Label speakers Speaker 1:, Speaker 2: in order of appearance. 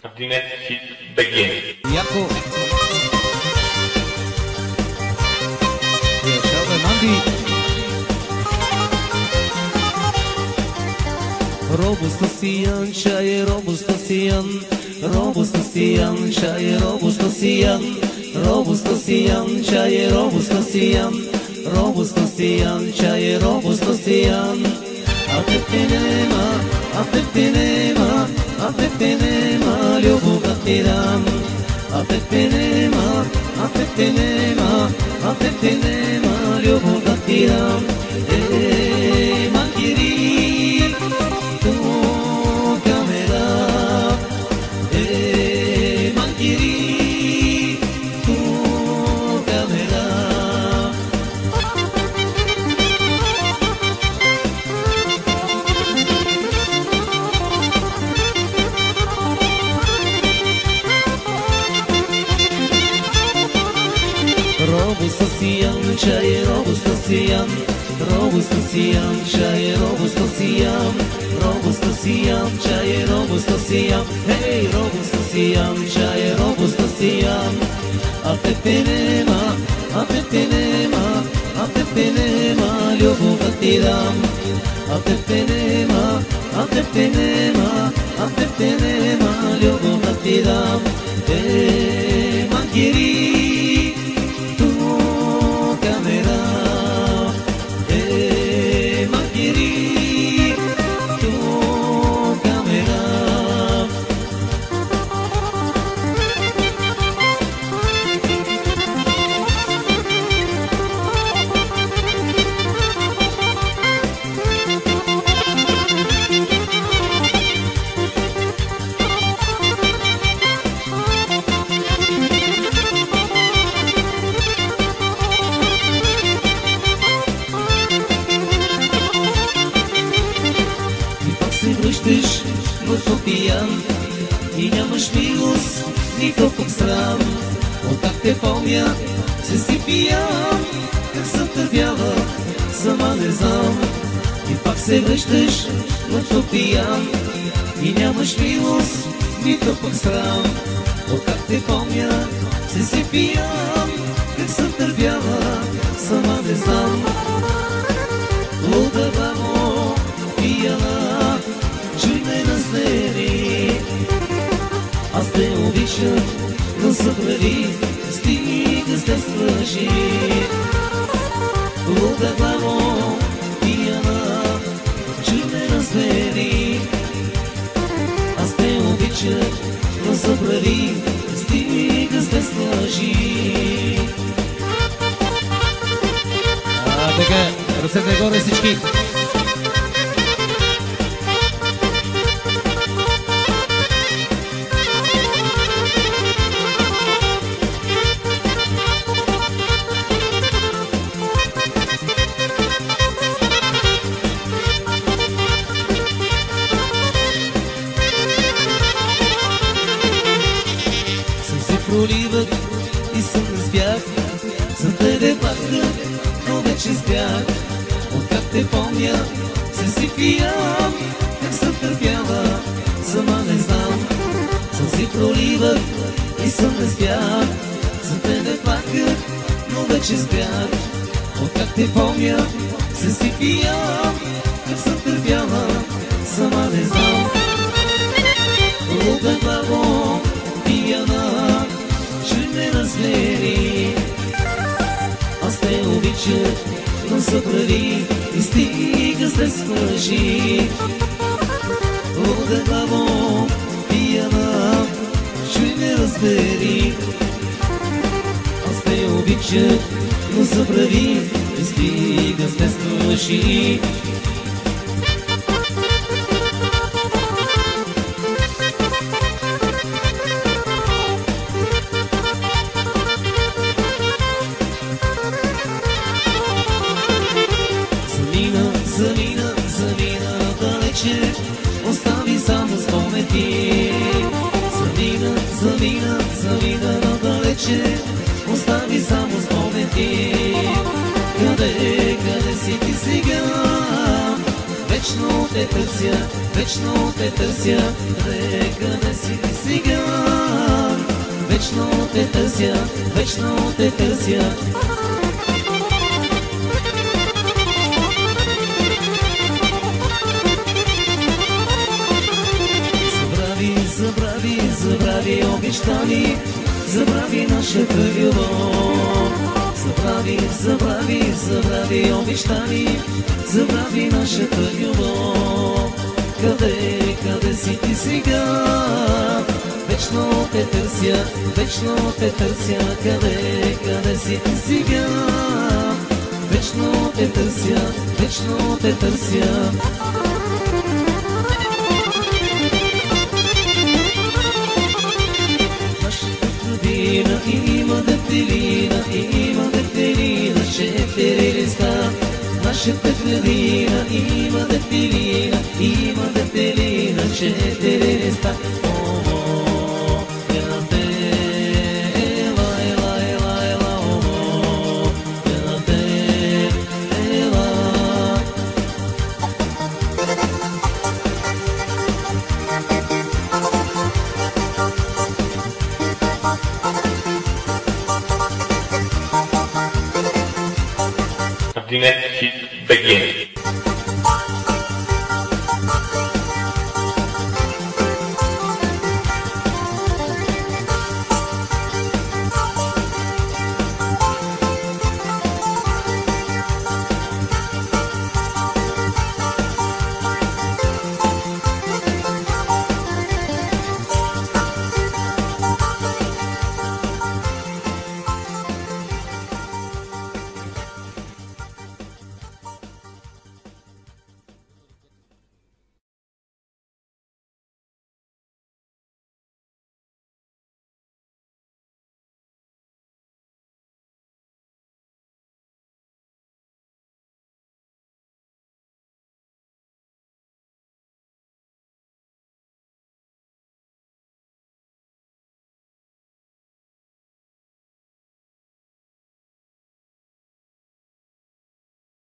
Speaker 1: Dinette Hit Begin.
Speaker 2: Яко. Шабе Манди. Robustasiyan, çay robustasiyan, robustasiyan, çay robustasiyan, robustasiyan, çay robustasiyan, robustasiyan, çay robustasiyan. Afettenema, afettenema, afettenema, любов отирам. Afettenema, afettenema, afettenema, любов отирам. Мангири. Robustasiyan, çay robustasiyan, robustasiyan, çay robustasiyan, robustasiyan, çay robustasiyan, hey robustasiyan, çay robustasiyan. Afettenema, afettenema, afettenema, любов отирам. Afettenema, afettenema, afettenema, любов отирам. Мангири. И нямаш милост, нито пък срам. Оттак те помня, се си пиян. Как съм търпяла, сама не знам. И пак се връщаш, мъртво пиян. И нямаш милост, нито пък срам. Оттак те помня, се си пиян. Как съм търпяла, сама не знам. Луда бамо, пияна, чуй ме наснери. Аз те обичам, но събрави, стига сте слъжи. Луда главо, пияна, чуй ме разбери. Аз те обичам, но събрави, стига сте слъжи. Така, ръцете горе всички. Проливат и съм не спях, за тебе пака, но вече спях. Откак те помня, се си пиян, как съм търпяла, сама не знам. Сълзи проливат и съм не спях, за тебе пака, но вече спях. Откак те помня, се си пиян, как съм търпяла, сама не знам. Луда главо, пияна, чуй ме разбери. Аз те обичам, но забрави и стига се свържи. Луда главо, пияна, чуй ме разбери. Аз те обичам, но забрави и стига се свържи. Замина далече, остави само споменки. Замина надалече, остави само споменки. Къде си ти сега? Вечно те търся, къде си ти сега? сега. Вечно те търся, вечно те търся. Забрави, забрави обещани, забрави нашата любов. Забрави обещани, забрави нашата любов. Къде си ти сега? Вечно те търся, къде си ти сега? Вечно те търся. Има дъвтелина, 4 листа. Нашата градина има дъвтелина, 4 листа.
Speaker 1: Dinette Hit Begin.